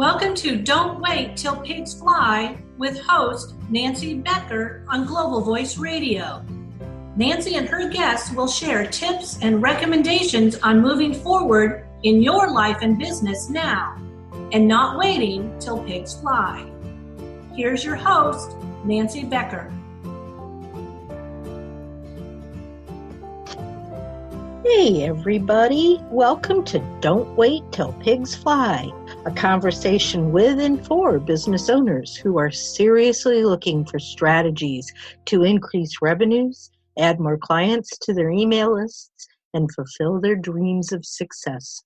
Welcome to Don't Wait Till Pigs Fly with host Nancy Becker on Global Voice Radio. Nancy and her guests will share tips and recommendations on moving forward in your life and business now and not waiting till pigs fly. Here's your host, Nancy Becker. Hey everybody, welcome to Don't Wait Till Pigs Fly, a conversation with and for business owners who are seriously looking for strategies to increase revenues, add more clients to their email lists, and fulfill their dreams of success.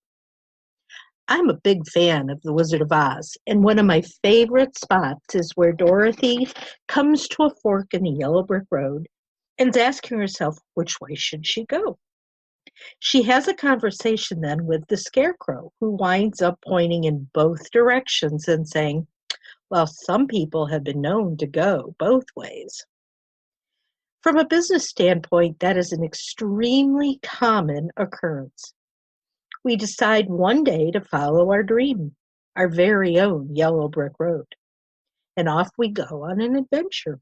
I'm a big fan of The Wizard of Oz, and one of my favorite spots is where Dorothy comes to a fork in the yellow brick road and is asking herself, which way should she go? She has a conversation then with the Scarecrow, who winds up pointing in both directions and saying, well, some people have been known to go both ways. From a business standpoint, that is an extremely common occurrence. We decide one day to follow our dream, our very own yellow brick road, and off we go on an adventure.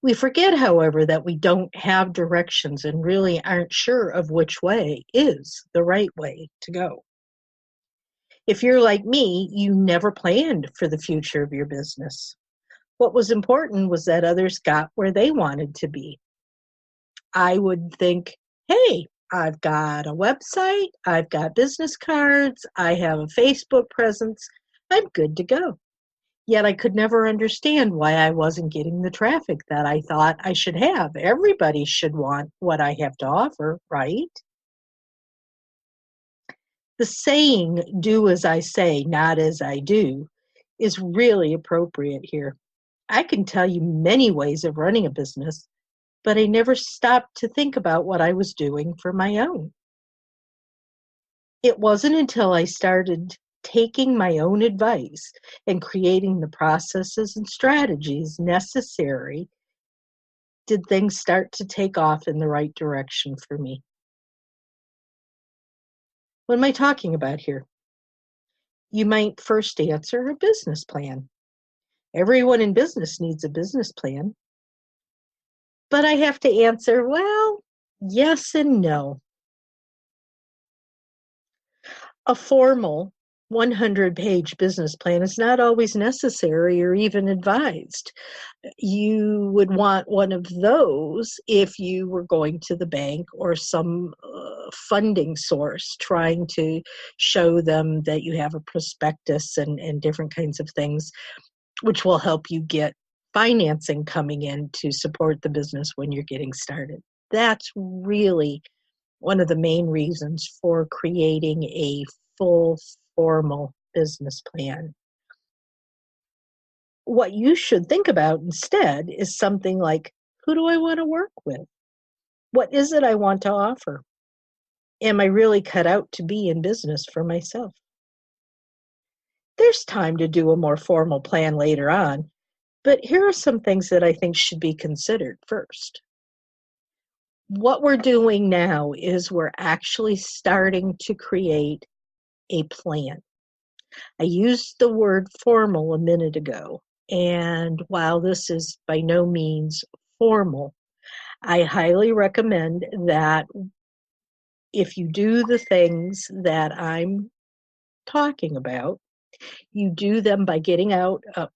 We forget, however, that we don't have directions and really aren't sure of which way is the right way to go. If you're like me, you never planned for the future of your business. What was important was that others got where they wanted to be. I would think, hey, I've got a website, I've got business cards, I have a Facebook presence, I'm good to go. Yet I could never understand why I wasn't getting the traffic that I thought I should have. Everybody should want what I have to offer, right? The saying, do as I say, not as I do, is really appropriate here. I can tell you many ways of running a business, but I never stopped to think about what I was doing for my own. It wasn't until I started taking my own advice and creating the processes and strategies necessary did things start to take off in the right direction for me. What am I talking about here? You might first answer a business plan. Everyone in business needs a business plan. But I have to answer, well, yes and no. A formal 100-page business plan is not always necessary or even advised. You would want one of those if you were going to the bank or some funding source trying to show them that you have a prospectus and different kinds of things, which will help you get financing coming in to support the business when you're getting started. That's really one of the main reasons for creating a full formal business plan. What you should think about instead is something like, who do I want to work with? What is it I want to offer? Am I really cut out to be in business for myself? There's time to do a more formal plan later on, but here are some things that I think should be considered first. What we're doing now is we're actually starting to create a plan. I used the word formal a minute ago, and while this is by no means formal, I highly recommend that if you do the things that I'm talking about, you do them by getting out a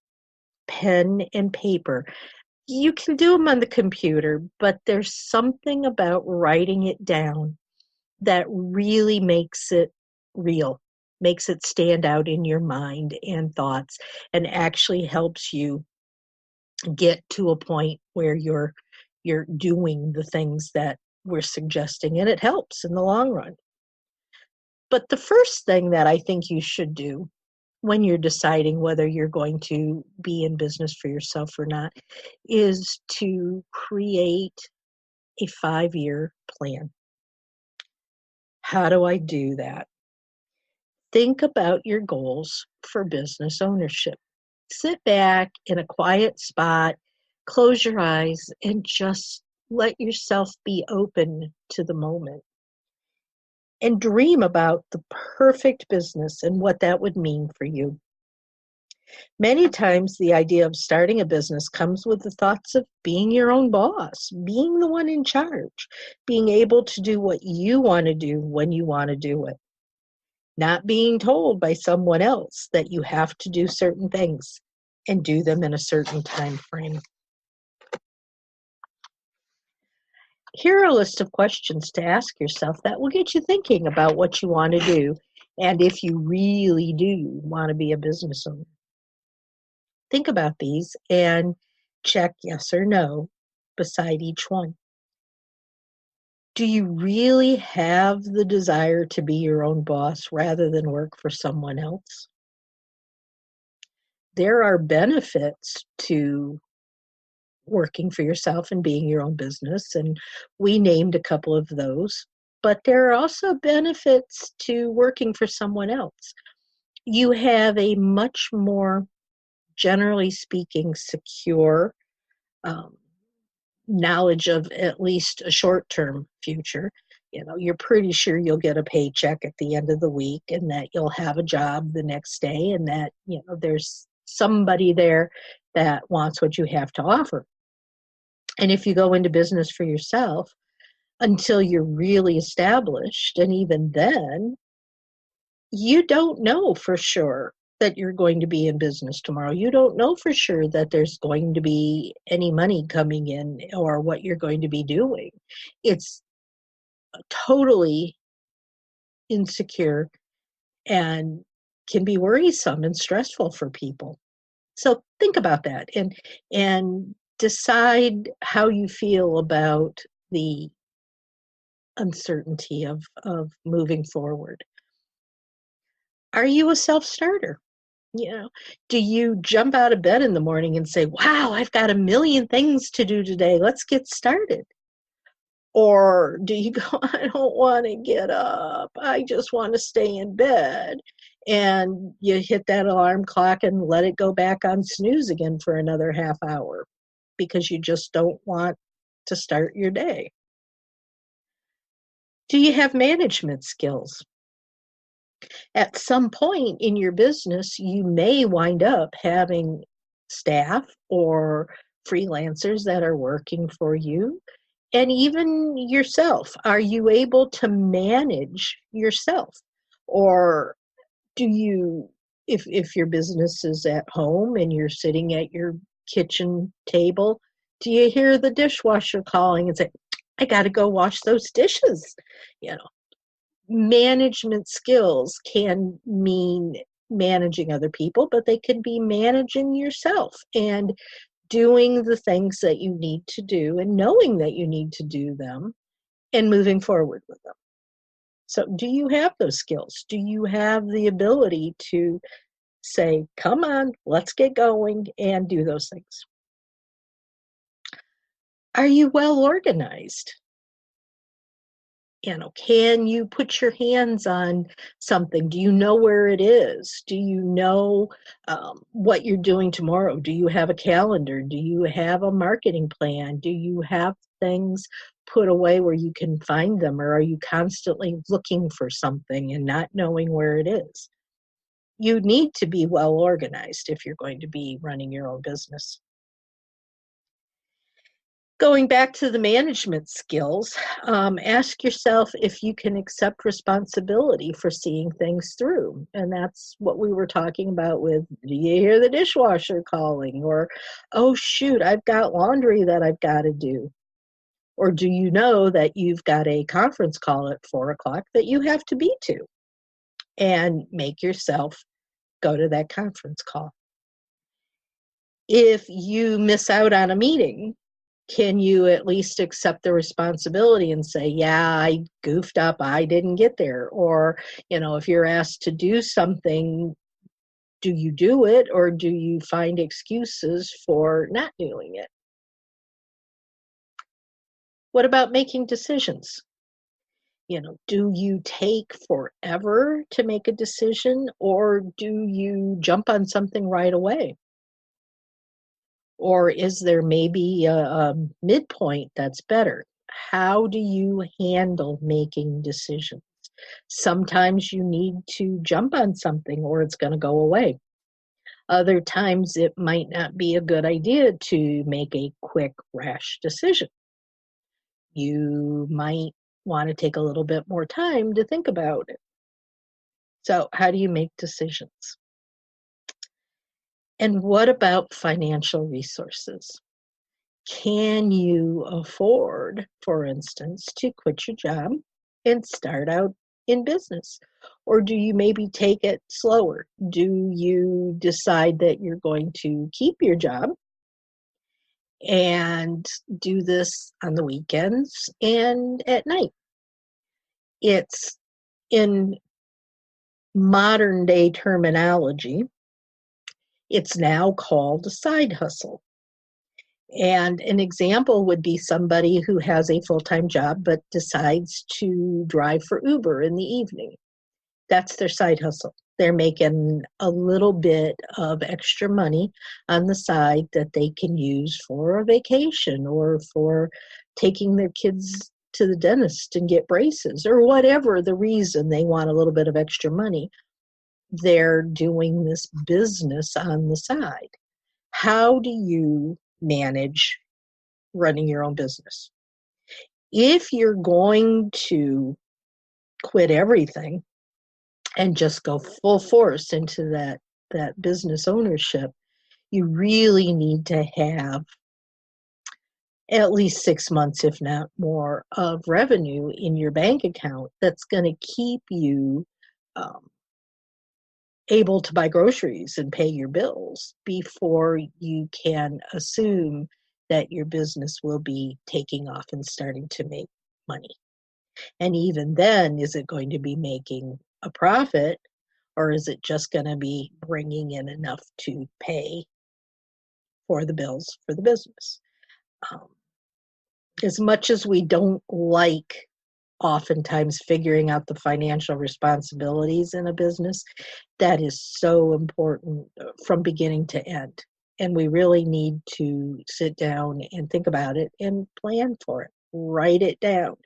pen and paper. You can do them on the computer, but there's something about writing it down that really makes it real, makes it stand out in your mind and thoughts, and actually helps you get to a point where you're doing the things that we're suggesting, and it helps in the long run. But the first thing that I think you should do when you're deciding whether you're going to be in business for yourself or not is to create a 5-year plan. How do I do that? Think about your goals for business ownership. Sit back in a quiet spot, close your eyes, and just let yourself be open to the moment. and dream about the perfect business and what that would mean for you. Many times, the idea of starting a business comes with the thoughts of being your own boss, being the one in charge, being able to do what you want to do when you want to do it, not being told by someone else that you have to do certain things and do them in a certain time frame. Here are a list of questions to ask yourself that will get you thinking about what you want to do and if you really do want to be a business owner. Think about these and check yes or no beside each one. Do you really have the desire to be your own boss rather than work for someone else? There are benefits to working for yourself and being your own business, and we named a couple of those. But there are also benefits to working for someone else. You have a much more, generally speaking, secure knowledge of at least a short-term future. You're pretty sure you'll get a paycheck at the end of the week and that you'll have a job the next day and that, there's somebody there that wants what you have to offer. And if you go into business for yourself, until you're really established, and even then, you don't know for sure that you're going to be in business tomorrow. You don't know for sure that there's going to be any money coming in or what you're going to be doing. It's totally insecure and can be worrisome and stressful for people. So think about that and decide how you feel about the uncertainty of moving forward. Are you a self-starter? Do you jump out of bed in the morning and say, wow, I've got a million things to do today. Let's get started. Or do you go, I don't want to get up. I just want to stay in bed. And you hit that alarm clock and let it go back on snooze again for another half hour because you just don't want to start your day. Do you have management skills? At some point in your business, you may wind up having staff or freelancers that are working for you, and even yourself. Are you able to manage yourself? Or do you, if your business is at home and you're sitting at your kitchen table, do you hear the dishwasher calling and say, I got to go wash those dishes? Management skills can mean managing other people, but they can be managing yourself and doing the things that you need to do and knowing that you need to do them and moving forward with them. So do you have those skills? Do you have the ability to say, come on, let's get going and do those things? Are you well organized? Can you put your hands on something? Do you know where it is? Do you know what you're doing tomorrow? Do you have a calendar? Do you have a marketing plan? Do you have things put away where you can find them? Or are you constantly looking for something and not knowing where it is? You need to be well organized if you're going to be running your own business. Going back to the management skills, ask yourself if you can accept responsibility for seeing things through. And that's what we were talking about with, do you hear the dishwasher calling? Or, oh, shoot, I've got laundry that I've got to do. Or do you know that you've got a conference call at 4:00 that you have to be to? And make yourself go to that conference call. If you miss out on a meeting, can you at least accept the responsibility and say, yeah, I goofed up, I didn't get there? Or, if you're asked to do something, do you do it or do you find excuses for not doing it? What about making decisions? Do you take forever to make a decision or do you jump on something right away? Or is there maybe a midpoint that's better? How do you handle making decisions? Sometimes you need to jump on something or it's going to go away. Other times it might not be a good idea to make a quick, rash decision. You might want to take a little bit more time to think about it. So, how do you make decisions? And what about financial resources? Can you afford, for instance, to quit your job and start out in business? Or do you maybe take it slower? Do you decide that you're going to keep your job and do this on the weekends and at night? It's in modern day terminology, it's now called a side hustle. And an example would be somebody who has a full-time job but decides to drive for Uber in the evening. That's their side hustle. They're making a little bit of extra money on the side that they can use for a vacation or for taking their kids to the dentist and get braces or whatever the reason they want a little bit of extra money. They're doing this business on the side. How do you manage running your own business? If you're going to quit everything and just go full force into that business ownership, you really need to have at least 6 months, if not more, of revenue in your bank account that's going to keep you able to buy groceries and pay your bills before you can assume that your business will be taking off and starting to make money. And even then, is it going to be making a profit, or is it just going to be bringing in enough to pay for the bills for the business? As much as we don't like oftentimes figuring out the financial responsibilities in a business, that is so important from beginning to end. And we really need to sit down and think about it and plan for it. Write it down.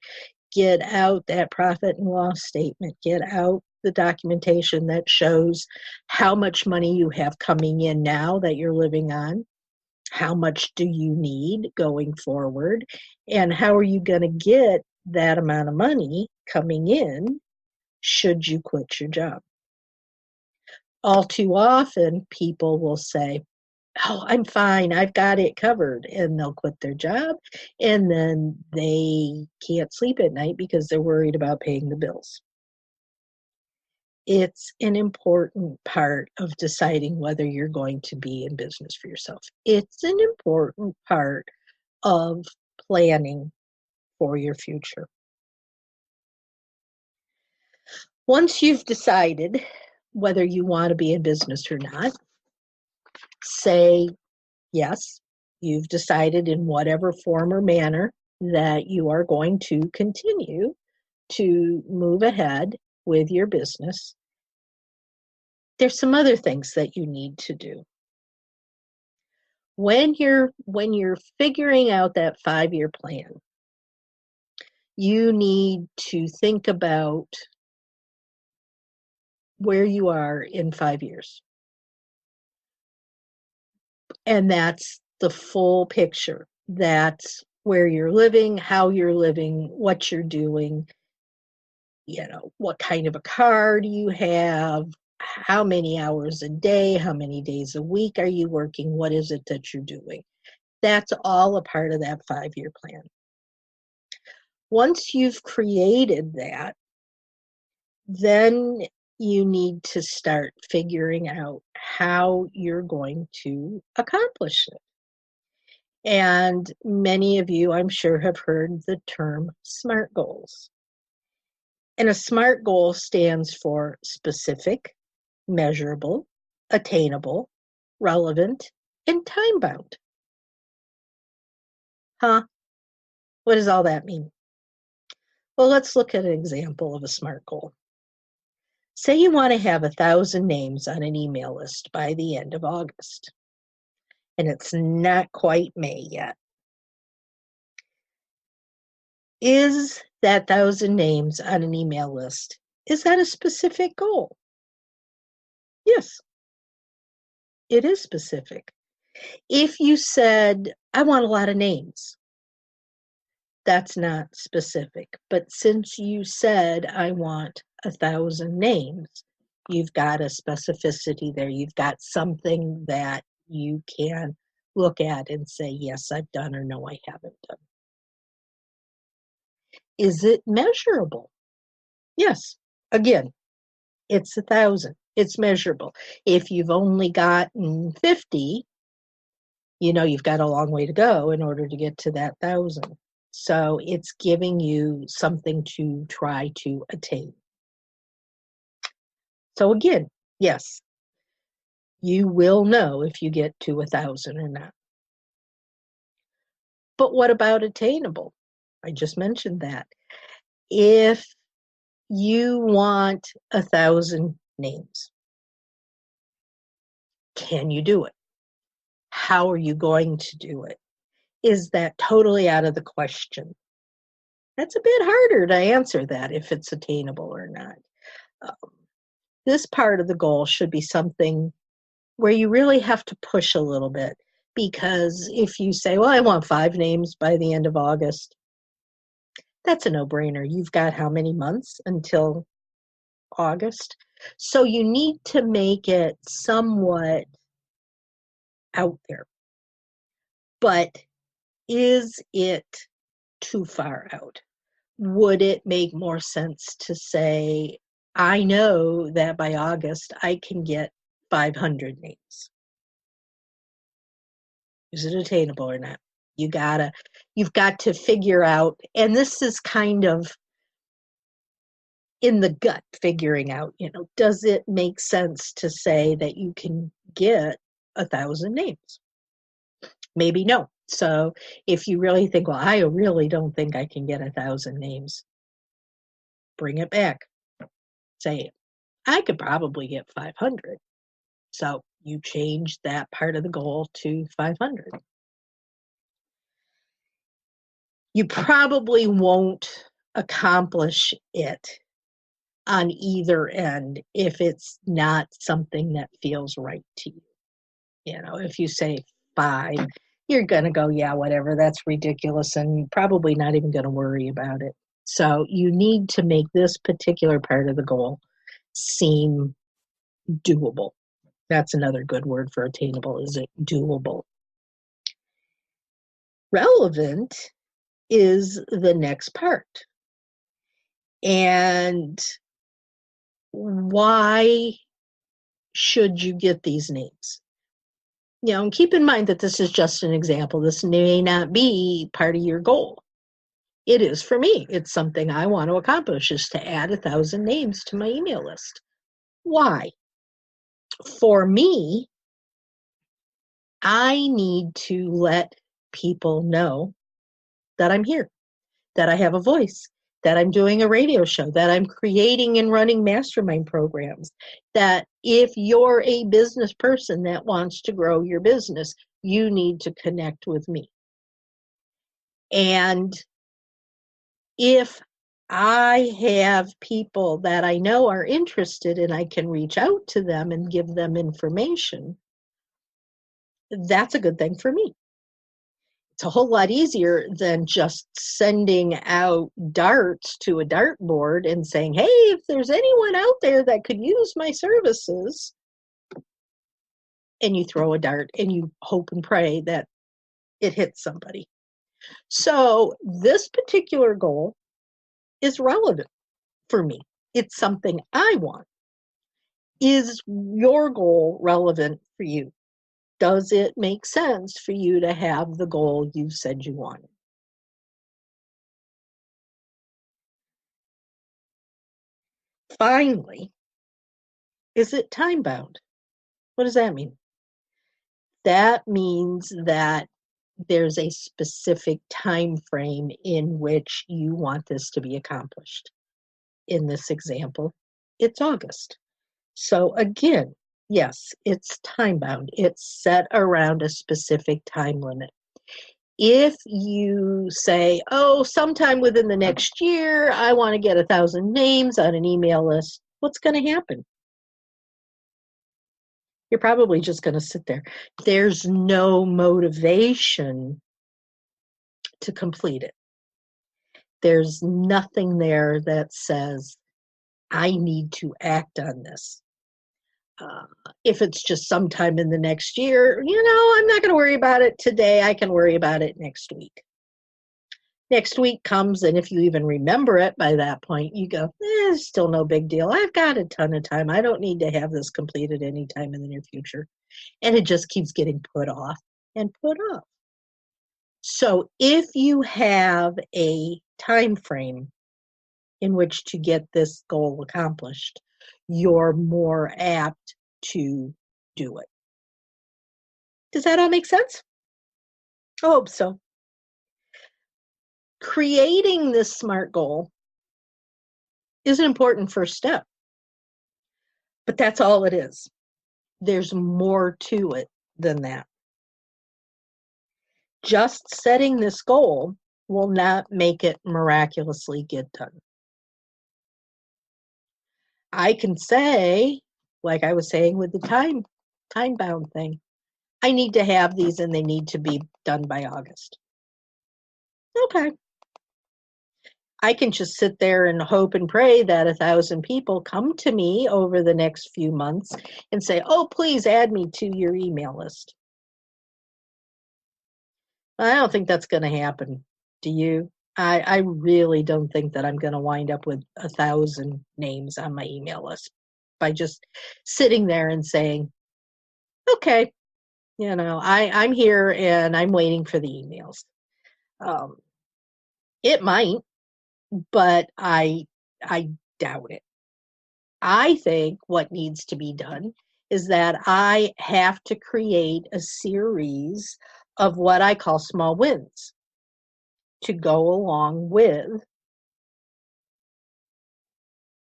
Get out that profit and loss statement. Get out the documentation that shows how much money you have coming in now that you're living on. How much do you need going forward? And how are you going to get that amount of money coming in should you quit your job? All too often, people will say, oh, I'm fine, I've got it covered, and they'll quit their job, and then they can't sleep at night because they're worried about paying the bills. It's an important part of deciding whether you're going to be in business for yourself. It's an important part of planning for your future. Once you've decided whether you want to be in business or not, say yes, you've decided in whatever form or manner that you are going to continue to move ahead with your business. There's some other things that you need to do. When you're figuring out that 5-year plan, you need to think about where you are in 5 years. And that's the full picture. That's where you're living, how you're living, what you're doing, what kind of a car do you have, how many hours a day, how many days a week are you working, what is it that you're doing. That's all a part of that 5-year plan. Once you've created that, then you need to start figuring out how you're going to accomplish it. And many of you, I'm sure, have heard the term SMART goals. And a SMART goal stands for specific, measurable, attainable, relevant, and time-bound. Huh? What does all that mean? Well, let's look at an example of a SMART goal. Say you want to have 1,000 names on an email list by the end of August, and it's not quite May yet. Is that 1,000 names on an email list Is that a specific goal? Yes, it is specific. If you said, I want a lot of names, that's not specific. But since you said, I want 1,000 names, you've got a specificity there. You've got something that you can look at and say, yes, I've done, or no, I haven't done. Is it measurable? Yes. Again, it's 1,000. It's measurable. If you've only gotten 50, you've got a long way to go in order to get to that 1,000. So it's giving you something to try to attain. So again, yes, you will know if you get to 1,000 or not. But what about attainable? I just mentioned that. If you want 1,000 names, can you do it? How are you going to do it? Is that totally out of the question? That's a bit harder to answer that if it's attainable or not. This part of the goal should be something where you really have to push a little bit, because if you say, well, I want 5 names by the end of August, that's a no-brainer. You've got how many months until August? So you need to make it somewhat out there. But is it too far out? Would it make more sense to say, I know that by August I can get 500 names? Is it attainable or not? You've got to figure out, and this is kind of in the gut figuring out, does it make sense to say that you can get 1,000 names? Maybe no. So if you really think, well, I really don't think I can get 1,000 names, bring it back. Say, I could probably get 500. So you change that part of the goal to 500. You probably won't accomplish it on either end if it's not something that feels right to you. If you say 5, you're going to go, yeah, whatever, that's ridiculous, and probably not even going to worry about it. So you need to make this particular part of the goal seem doable. That's another good word for attainable. Is it doable? Relevant is the next part. And why should you get these names? And keep in mind that this is just an example. This may not be part of your goal. It is for me. It's something I want to accomplish, is to add 1,000 names to my email list. Why? For me, I need to let people know that I'm here, that I have a voice, that I'm doing a radio show, that I'm creating and running mastermind programs, that if you're a business person that wants to grow your business, you need to connect with me. And if I have people that I know are interested and I can reach out to them and give them information, that's a good thing for me. It's a whole lot easier than just sending out darts to a dartboard and saying, hey, if there's anyone out there that could use my services, and you throw a dart and you hope and pray that it hits somebody. So this particular goal is relevant for me. It's something I want. Is your goal relevant for you? Does it make sense for you to have the goal you said you wanted? Finally, is it time bound? What does that mean? That means that there's a specific time frame in which you want this to be accomplished. In this example, it's August. So again, yes, it's time bound. It's set around a specific time limit. If you say, oh, sometime within the next year, I want to get 1,000 names on an email list, what's going to happen? You're probably just going to sit there. There's no motivation to complete it. There's nothing there that says, I need to act on this. If it's just sometime in the next year, I'm not going to worry about it today. I can worry about it next week. Next week comes, and if you even remember it by that point, you go, still no big deal. I've got a ton of time. I don't need to have this completed anytime in the near future. And it just keeps getting put off and put off. So if you have a time frame in which to get this goal accomplished, you're more apt to do it. Does that all make sense? I hope so. Creating this SMART goal is an important first step, but that's all it is. There's more to it than that. Just setting this goal will not make it miraculously get done. I can say, like I was saying with the time-bound thing, I need to have these and they need to be done by August. Okay. I can just sit there and hope and pray that 1,000 people come to me over the next few months and say, oh, please add me to your email list. I don't think that's going to happen. Do you? I really don't think that I'm going to wind up with 1,000 names on my email list by just sitting there and saying, okay, I'm here and I'm waiting for the emails. It might, but I doubt it. I think what needs to be done is that I have to create a series of what I call small wins to go along with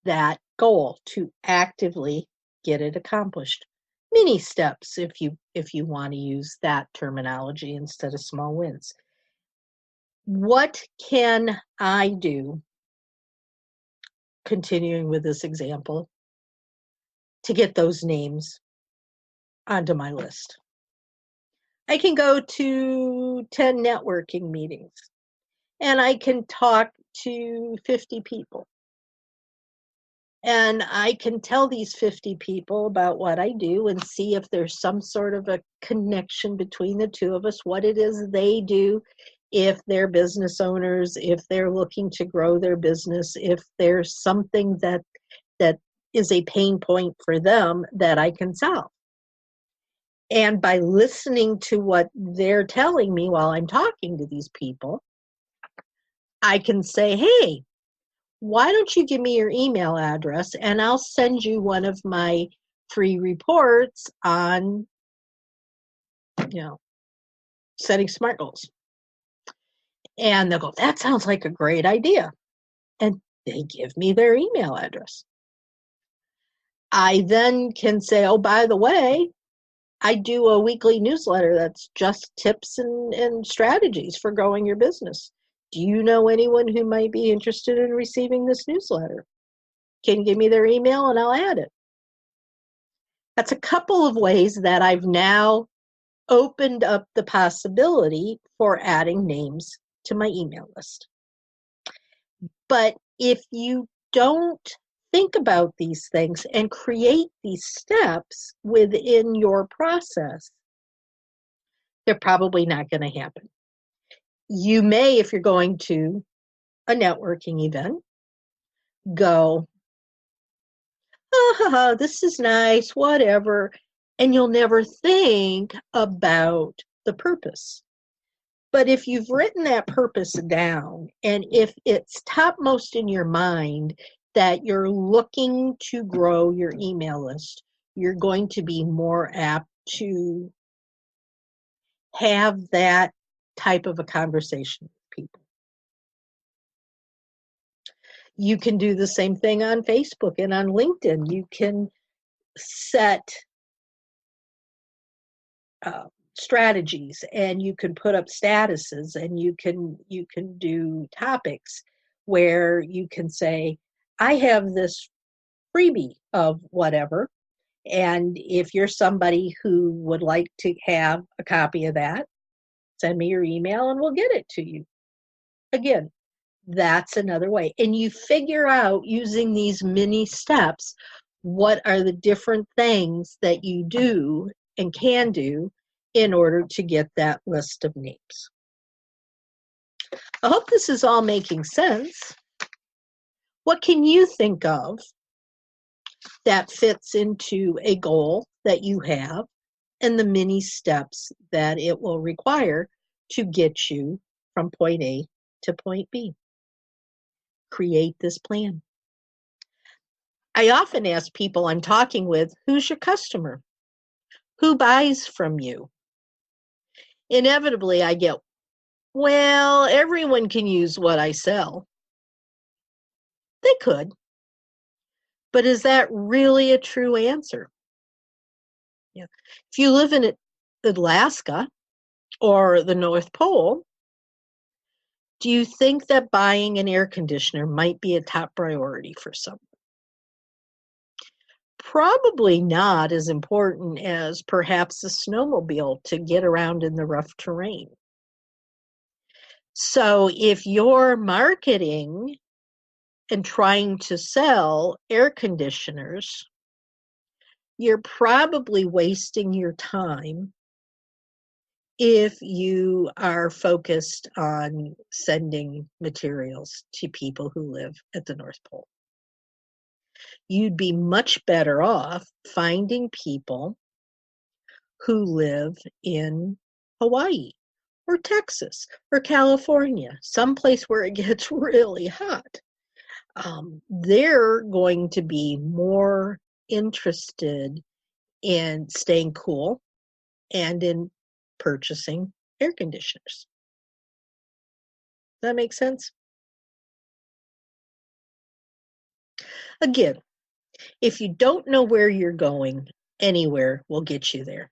that goal to actively get it accomplished. Mini steps, if you want to use that terminology instead of small wins. What can I do, continuing with this example, to get those names onto my list? I can go to 10 networking meetings and I can talk to 50 people. And I can tell these 50 people about what I do and see if there's some sort of a connection between the two of us, what it is they do, if they're business owners, if they're looking to grow their business, if there's something that is a pain point for them that I can solve. And by listening to what they're telling me while I'm talking to these people, I can say, hey, why don't you give me your email address and I'll send you one of my free reports on, setting SMART goals. And they'll go, that sounds like a great idea. And they give me their email address. I then can say, oh, by the way, I do a weekly newsletter that's just tips and strategies for growing your business. Do you know anyone who might be interested in receiving this newsletter? Can you give me their email and I'll add it? That's a couple of ways that I've now opened up the possibility for adding names to my email list. But if you don't think about these things and create these steps within your process, they're probably not going to happen. You may, if you're going to a networking event, go, this is nice, whatever, and you'll never think about the purpose. But if you've written that purpose down, and if it's topmost in your mind that you're looking to grow your email list, you're going to be more apt to have that type of a conversation with people. You can do the same thing on Facebook and on LinkedIn. You can set strategies, and you can put up statuses, and you can do topics where you can say, I have this freebie of whatever, and if you're somebody who would like to have a copy of that, send me your email and we'll get it to you. Again, that's another way. And you figure out, using these mini steps, what are the different things that you do and can do in order to get that list of names. I hope this is all making sense. What can you think of that fits into a goal that you have and the mini steps that it will require to get you from point A to point B? Create this plan. I often ask people I'm talking with, who's your customer? Who buys from you? Inevitably, I get, well, everyone can use what I sell. They could. But is that really a true answer? Yeah. If you live in Alaska or the North Pole, do you think that buying an air conditioner might be a top priority for someone? Probably not as important as perhaps a snowmobile to get around in the rough terrain. So if you're marketing and trying to sell air conditioners, you're probably wasting your time if you are focused on sending materials to people who live at the North Pole. You'd be much better off finding people who live in Hawaii or Texas or California, someplace where it gets really hot. They're going to be more interested in staying cool and in purchasing air conditioners. Does that make sense? Again, if you don't know where you're going, anywhere will get you there.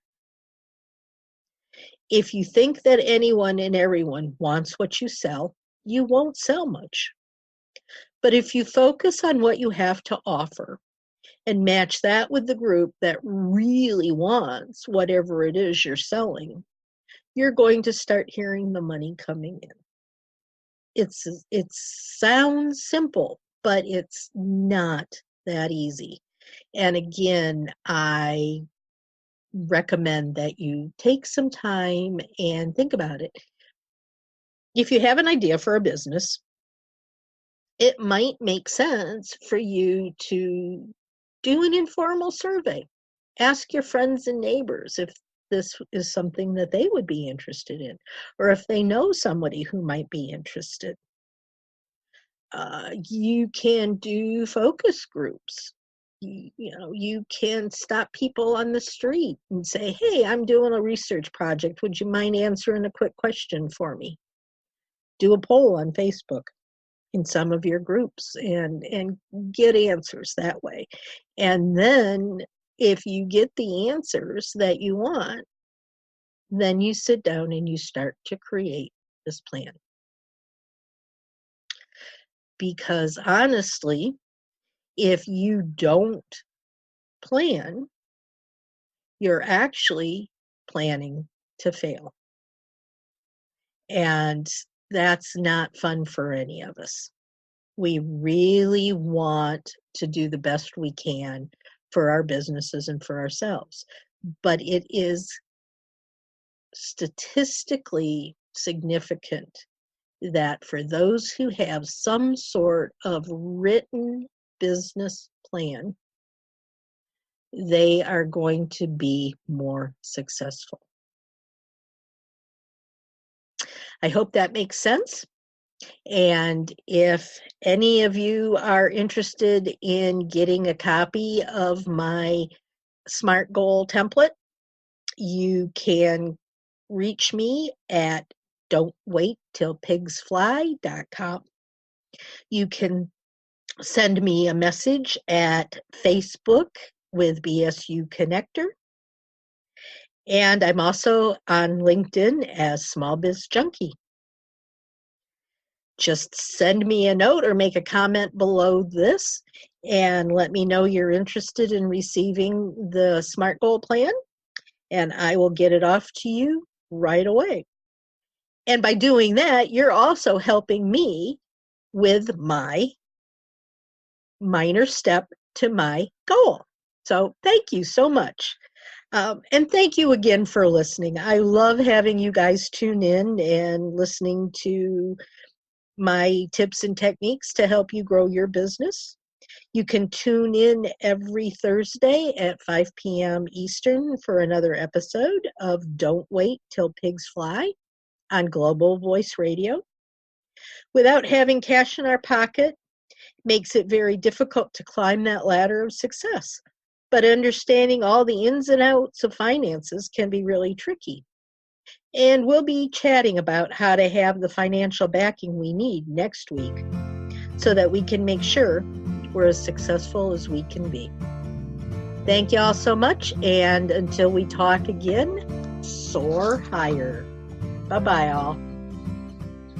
If you think that anyone and everyone wants what you sell, you won't sell much. But if you focus on what you have to offer and match that with the group that really wants whatever it is you're selling, you're going to start hearing the money coming in. It sounds simple, but it's not that easy. And again, I recommend that you take some time and think about it. If you have an idea for a business, it might make sense for you to do an informal survey. Ask your friends and neighbors if this is something that they would be interested in, or if they know somebody who might be interested. You can do focus groups. You can stop people on the street and say, hey, I'm doing a research project. Would you mind answering a quick question for me? Do a poll on Facebook in some of your groups and get answers that way. And then if you get the answers that you want, then you sit down and you start to create this plan. Because honestly, if you don't plan, you're actually planning to fail. And that's not fun for any of us. We really want to do the best we can for our businesses and for ourselves. But it is statistically significant that for those who have some sort of written business plan, they are going to be more successful. I hope that makes sense. And if any of you are interested in getting a copy of my SMART goal template, you can reach me at don'twaittillpigsfly.com. You can send me a message at Facebook with BSU Connector. And I'm also on LinkedIn as Small Biz Junkie. Just send me a note or make a comment below this and let me know you're interested in receiving the SMART Goal Plan, and I will get it off to you right away. And by doing that, you're also helping me with my minor step to my goal. So thank you so much. And thank you again for listening. I love having you guys tune in and listening to my tips and techniques to help you grow your business. You can tune in every Thursday at 5 p.m. Eastern for another episode of Don't Wait Till Pigs Fly on Global Voice Radio. Without having cash in our pocket makes it very difficult to climb that ladder of success. But understanding all the ins and outs of finances can be really tricky. And we'll be chatting about how to have the financial backing we need next week so that we can make sure we're as successful as we can be. Thank you all so much, and until we talk again, soar higher. Bye-bye, all.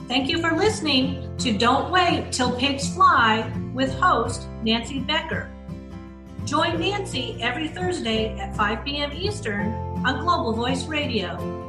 Thank you for listening to Don't Wait Till Pigs Fly with host Nancy Becker. Join Nancy every Thursday at 5 p.m. Eastern on Global Voice Radio.